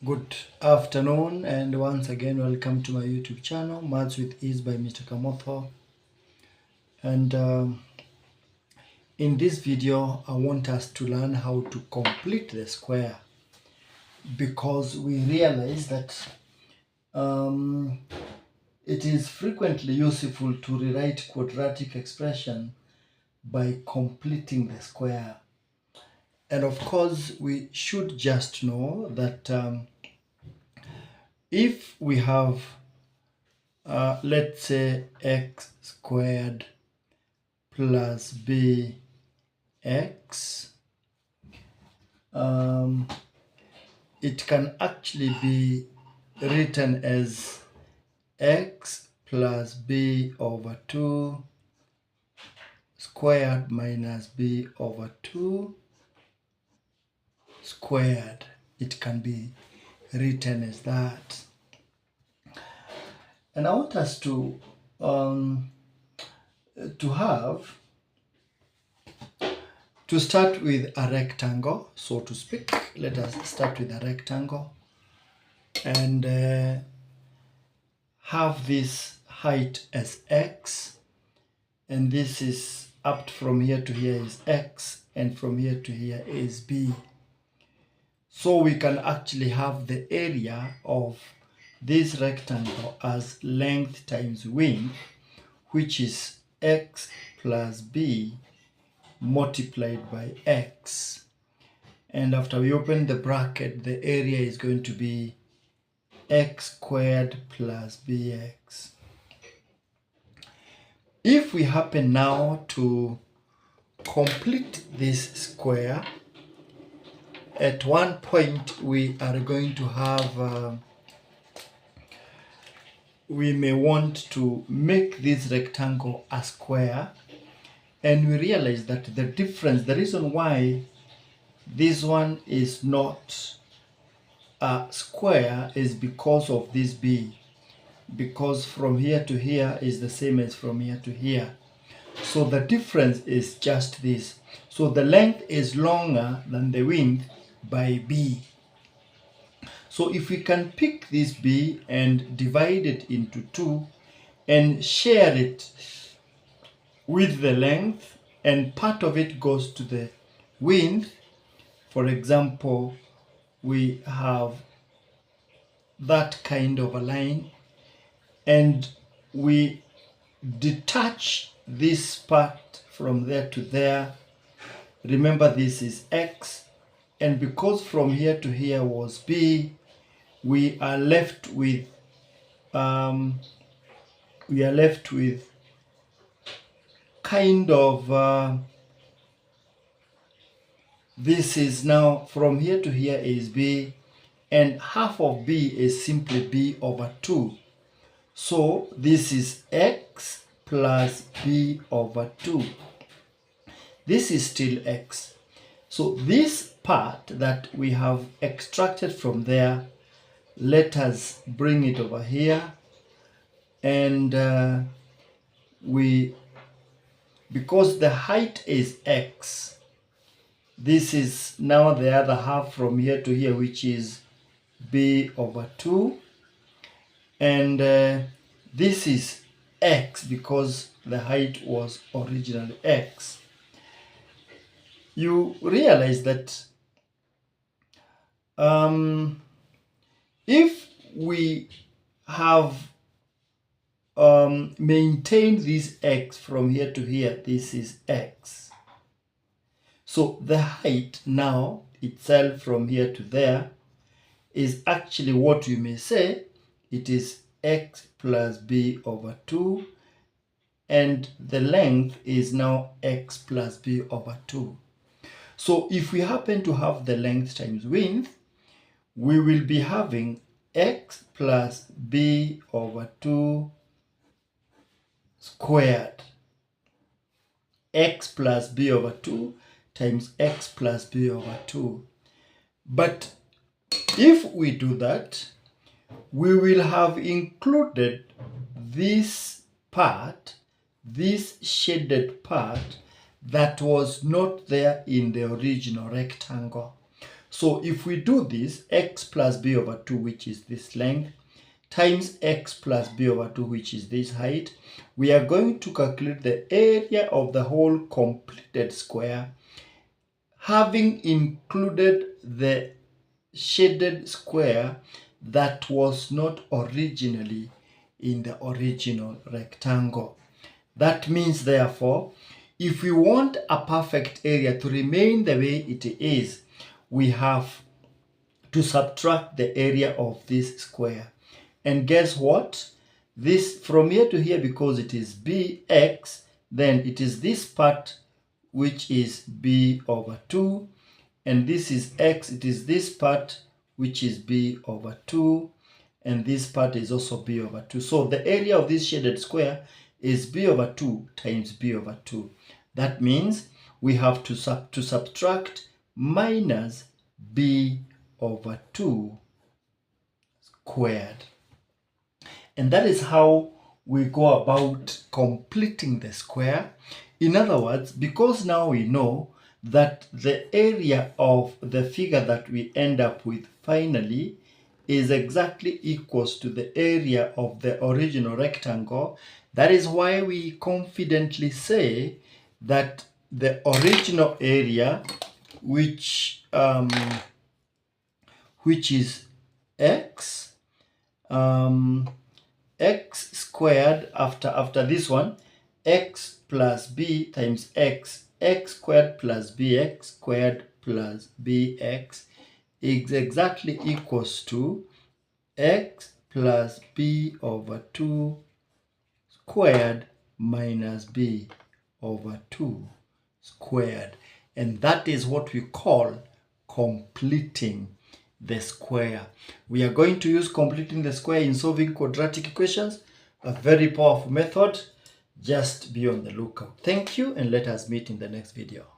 Good afternoon, and once again welcome to my YouTube channel, Maths with Ease by Mr. Kamotho. And in this video I want us to learn how to complete the square, because we realize that it is frequently useful to rewrite quadratic expression by completing the square. And of course we should just know that if we have let's say x squared plus bx, it can actually be written as x plus b over 2 squared minus b over 2 squared. It can be written as that. And I want us to start with a rectangle, so to speak. Let us start with a rectangle and have this height as x, and this is up from here to here is x, and from here to here is b. So we can actually have the area of this rectangle as length times width, which is x plus b multiplied by x. And after we open the bracket, the area is going to be x squared plus bx. If we happen now to complete this square, at one point we are going to have we may want to make this rectangle a square, and we realize that the reason why this one is not a square is because of this b, because from here to here is the same as from here to here. So the difference is just this. So the length is longer than the width by b. So if we can pick this b and divide it into 2 and share it with the length, and part of it goes to the width. For example, we have that kind of a line, and we detach this part from there to there. Remember, this is x, and because from here to here was b, we are left with kind of this is now from here to here is b, and half of b is simply b over 2. So this is x plus b over 2. This is still x. So this part that we have extracted from there, let us bring it over here, and because the height is x, this is now the other half from here to here, which is b over 2, and this is x because the height was originally x. You realize that if we have maintained this x from here to here, this is x. So the height now itself from here to there is actually what you may say it is x plus b over 2, and the length is now x plus b over 2. So if we happen to have the length times width, we will be having x plus b over 2 squared. X plus b over 2 times x plus b over 2. But if we do that, we will have included this part, this shaded part, that was not there in the original rectangle. So if we do this, x plus b over 2, which is this length, times x plus b over 2, which is this height, we are going to calculate the area of the whole completed square, having included the shaded square that was not originally in the original rectangle. That means, therefore, if we want a perfect area to remain the way it is, we have to subtract the area of this square. And guess what? This from here to here, because it is bx, then it is this part which is b over 2, and this is x, it is this part which is b over 2, and this part is also b over 2. So the area of this shaded square is b over 2 times b over 2. That means we have to subtract minus b over 2 squared. And that is how we go about completing the square. In other words, because now we know that the area of the figure that we end up with finally is exactly equals to the area of the original rectangle, that is why we confidently say that the original area, which is x, x squared, after this one, x plus b times x squared plus bx squared plus bx is exactly equals to x plus b over 2 squared minus b over 2 squared. And that is what we call completing the square. We are going to use completing the square in solving quadratic equations, a very powerful method. Just be on the lookout. Thank you, and let us meet in the next video.